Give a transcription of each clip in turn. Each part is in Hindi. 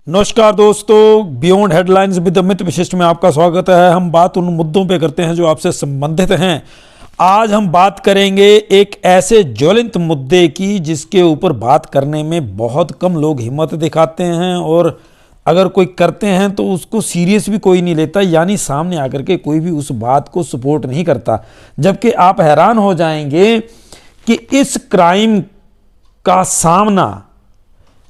नमस्कार दोस्तों, बियॉन्ड हेडलाइंस विद अमित विशिष्ट में आपका स्वागत है। हम बात उन मुद्दों पे करते हैं जो आपसे संबंधित हैं। आज हम बात करेंगे एक ऐसे ज्वलंत मुद्दे की जिसके ऊपर बात करने में बहुत कम लोग हिम्मत दिखाते हैं और अगर कोई करते हैं तो उसको सीरियस भी कोई नहीं लेता, यानी सामने आकर के कोई भी उस बात को सपोर्ट नहीं करता। जबकि आप हैरान हो जाएंगे कि इस क्राइम का सामना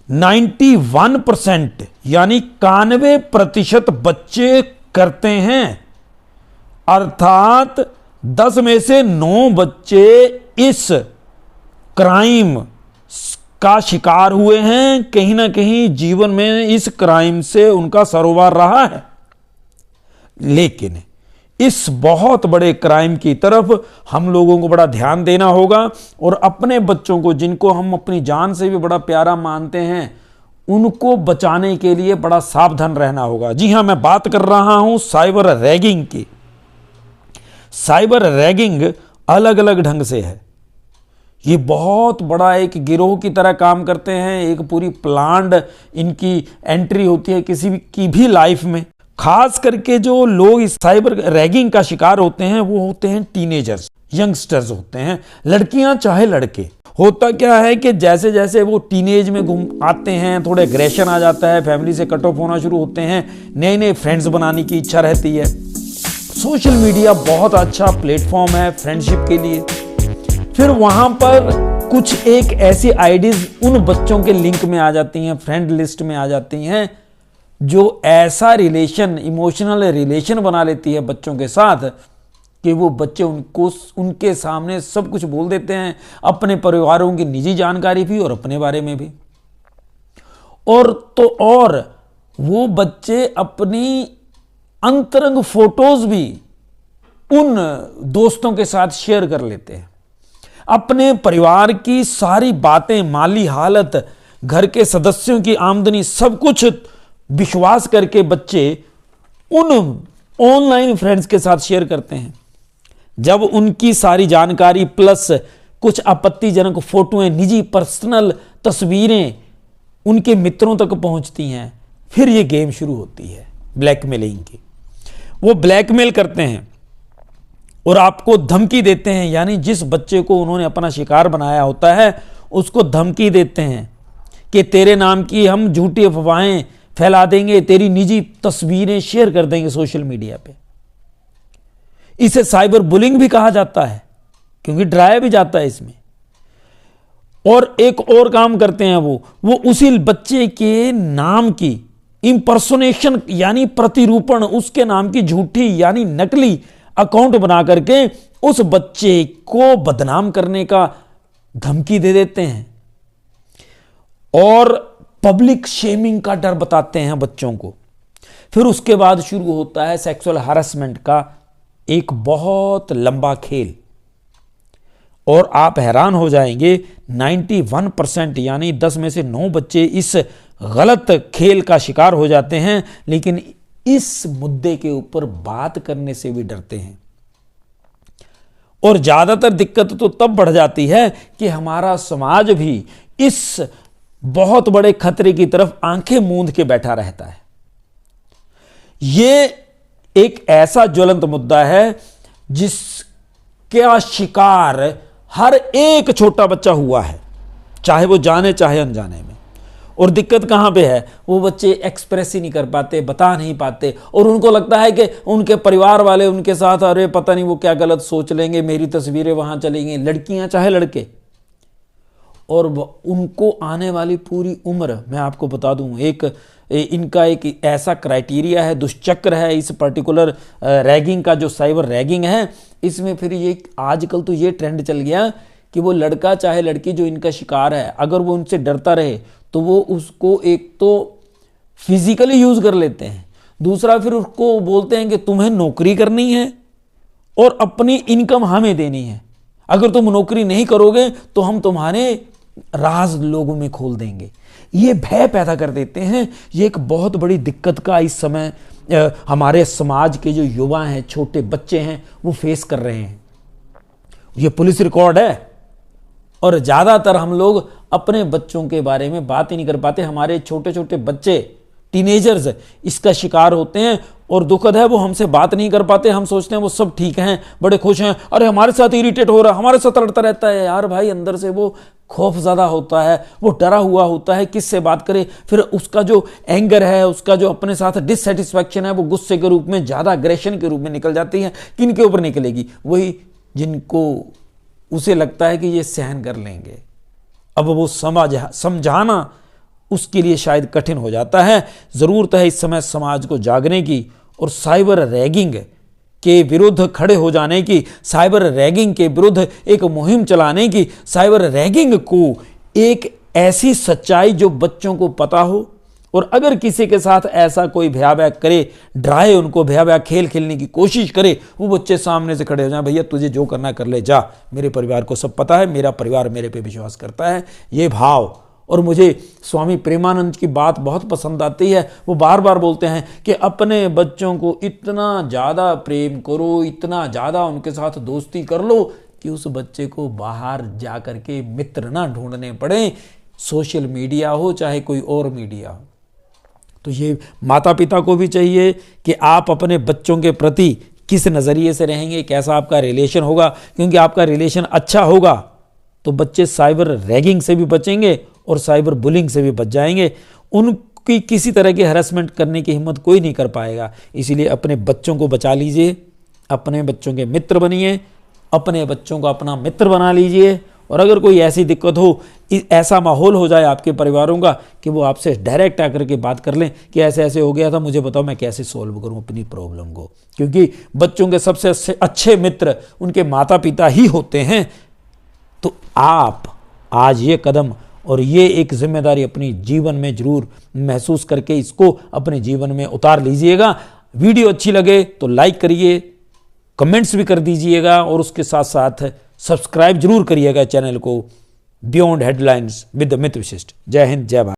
91% यानी 91% बच्चे करते हैं। अर्थात 10 में से 9 बच्चे इस क्राइम का शिकार हुए हैं। कहीं ना कहीं जीवन में इस क्राइम से उनका सरोवर रहा है। लेकिन इस बहुत बड़े क्राइम की तरफ हम लोगों को बड़ा ध्यान देना होगा और अपने बच्चों को, जिनको हम अपनी जान से भी बड़ा प्यारा मानते हैं, उनको बचाने के लिए बड़ा सावधान रहना होगा। जी हां, मैं बात कर रहा हूं साइबर रैगिंग की। साइबर रैगिंग अलग अलग ढंग से है। ये बहुत बड़ा एक गिरोह की तरह काम करते हैं। एक पूरी प्लान्ड इनकी एंट्री होती है किसी की भी लाइफ में। खास करके जो लोग इस साइबर रैगिंग का शिकार होते हैं वो होते हैं टीनेजर्स, यंगस्टर्स होते हैं, लड़कियां चाहे लड़के। होता क्या है कि जैसे जैसे वो टीनेज में घूम आते हैं, थोड़े एग्रेशन आ जाता है, फैमिली से कट ऑफ होना शुरू होते हैं, नए नए फ्रेंड्स बनाने की इच्छा रहती है। सोशल मीडिया बहुत अच्छा प्लेटफॉर्म है फ्रेंडशिप के लिए। फिर वहां पर कुछ एक ऐसी आईडीज उन बच्चों के लिंक में आ जाती हैं, फ्रेंड लिस्ट में आ जाती हैं, जो ऐसा रिलेशन, इमोशनल रिलेशन बना लेती है बच्चों के साथ कि वो बच्चे उनके सामने सब कुछ बोल देते हैं, अपने परिवारों की निजी जानकारी भी और अपने बारे में भी। और वो बच्चे अपनी अंतरंग फोटोज भी उन दोस्तों के साथ शेयर कर लेते हैं। अपने परिवार की सारी बातें, माली हालत, घर के सदस्यों की आमदनी, सब कुछ विश्वास करके बच्चे उन ऑनलाइन फ्रेंड्स के साथ शेयर करते हैं। जब उनकी सारी जानकारी प्लस कुछ आपत्तिजनक फोटोएं, निजी पर्सनल तस्वीरें उनके मित्रों तक पहुंचती हैं, फिर ये गेम शुरू होती है ब्लैकमेलिंग की। वो ब्लैकमेल करते हैं और आपको धमकी देते हैं, यानी जिस बच्चे को उन्होंने अपना शिकार बनाया होता है उसको धमकी देते हैं कि तेरे नाम की हम झूठी अफवाहें फैला देंगे, तेरी निजी तस्वीरें शेयर कर देंगे सोशल मीडिया पे। इसे साइबर बुलिंग भी कहा जाता है क्योंकि डराया भी जाता है इसमें। और एक और काम करते हैं वो उसी बच्चे के नाम की इंपर्सोनेशन यानी प्रतिरूपण, उसके नाम की झूठी यानी नकली अकाउंट बना करके उस बच्चे को बदनाम करने का धमकी दे देते हैं और पब्लिक शेमिंग का डर बताते हैं बच्चों को। फिर उसके बाद शुरू होता है सेक्सुअल हैरेसमेंट का एक बहुत लंबा खेल। और आप हैरान हो जाएंगे, 91% यानी 10 में से 9 बच्चे इस गलत खेल का शिकार हो जाते हैं, लेकिन इस मुद्दे के ऊपर बात करने से भी डरते हैं। और ज्यादातर दिक्कत तो तब बढ़ जाती है कि हमारा समाज भी इस बहुत बड़े खतरे की तरफ आंखें मूंद के बैठा रहता है। यह एक ऐसा ज्वलंत मुद्दा है जिसका शिकार हर एक छोटा बच्चा हुआ है, चाहे वो जाने चाहे अनजाने में। और दिक्कत कहां पे है, वो बच्चे एक्सप्रेस ही नहीं कर पाते, बता नहीं पाते, और उनको लगता है कि उनके परिवार वाले उनके साथ, अरे पता नहीं वो क्या गलत सोच लेंगे, मेरी तस्वीरें वहां चलेंगी, लड़कियां चाहे लड़के। और उनको आने वाली पूरी उम्र, मैं आपको बता दूं, इनका एक ऐसा क्राइटेरिया है, दुष्चक्र है इस पर्टिकुलर रैगिंग का, जो साइबर रैगिंग है। इसमें फिर ये आजकल तो ये ट्रेंड चल गया कि वो लड़का चाहे लड़की जो इनका शिकार है, अगर वो उनसे डरता रहे तो वो उसको एक तो फिजिकली यूज कर लेते हैं, दूसरा फिर उसको बोलते हैं कि तुम्हें नौकरी करनी है और अपनी इनकम हमें देनी है, अगर तुम नौकरी नहीं करोगे तो हम तुम्हारे राज लोगों में खोल देंगे। ये भय पैदा कर देते हैं। ये एक बहुत बड़ी दिक्कत का इस समय हमारे समाज के जो युवा हैं, छोटे बच्चे हैं, वो फेस कर रहे हैं। ये पुलिस रिकॉर्ड है। और ज़्यादातर हम लोग अपने बच्चों के बारे में बात ही नहीं कर पाते। हमारे छोटे छोटे बच्चे टीनेजर्स इसका शिकार होते हैं। और दुखद है, वो हमसे बात नहीं कर पाते। हम सोचते हैं वो सब ठीक हैं, बड़े खुश हैं, अरे हमारे साथ इरिटेट हो रहा है, हमारे साथ लड़ता रहता है। यार भाई, अंदर से वो खौफ ज़्यादा होता है, वो डरा हुआ होता है, किससे बात करे। फिर उसका जो एंगर है, उसका जो अपने साथ डिससेटिस्फैक्शन है, वो गुस्से के रूप में, ज़्यादा अग्रेशन के रूप में निकल जाती है। किन के ऊपर निकलेगी? वही जिनको उसे लगता है कि ये सहन कर लेंगे। अब वो समझाना उसके लिए शायद कठिन हो जाता है। ज़रूरत है इस समय समाज को जागने की और साइबर रैगिंग के विरुद्ध खड़े हो जाने की, साइबर रैगिंग के विरुद्ध एक मुहिम चलाने की, साइबर रैगिंग को एक ऐसी सच्चाई जो बच्चों को पता हो, और अगर किसी के साथ ऐसा कोई भयावह करे, डराए उनको, भयावह खेल खेलने की कोशिश करे, वो बच्चे सामने से खड़े हो जाए, भैया तुझे जो करना कर ले जा, मेरे परिवार को सब पता है, मेरा परिवार मेरे पे विश्वास करता है। ये भाव। और मुझे स्वामी प्रेमानंद की बात बहुत पसंद आती है। वो बार बार बोलते हैं कि अपने बच्चों को इतना ज़्यादा प्रेम करो, इतना ज़्यादा उनके साथ दोस्ती कर लो कि उस बच्चे को बाहर जा कर के मित्र ना ढूंढने पड़े, सोशल मीडिया हो चाहे कोई और मीडिया हो। तो ये माता पिता को भी चाहिए कि आप अपने बच्चों के प्रति किस नज़रिए से रहेंगे, कैसा आपका रिलेशन होगा। क्योंकि आपका रिलेशन अच्छा होगा तो बच्चे साइबर रैगिंग से भी बचेंगे और साइबर बुलिंग से भी बच जाएंगे। उनकी किसी तरह की हैरेसमेंट करने की हिम्मत कोई नहीं कर पाएगा। इसीलिए अपने बच्चों को बचा लीजिए, अपने बच्चों के मित्र बनिए, अपने बच्चों को अपना मित्र बना लीजिए। और अगर कोई ऐसी दिक्कत हो, ऐसा माहौल हो जाए आपके परिवारों का कि वो आपसे डायरेक्ट आकर के बात कर लें कि ऐसे ऐसे हो गया था, मुझे बताओ मैं कैसे सोल्व करूं अपनी प्रॉब्लम को। क्योंकि बच्चों के सबसे अच्छे मित्र उनके माता पिता ही होते हैं। तो आप आज ये कदम और ये एक जिम्मेदारी अपनी जीवन में जरूर महसूस करके इसको अपने जीवन में उतार लीजिएगा। वीडियो अच्छी लगे तो लाइक करिए, कमेंट्स भी कर दीजिएगा और उसके साथ साथ सब्सक्राइब जरूर करिएगा चैनल को beyond headlines with Amit Vashishtha. जय हिंद, जय भारत।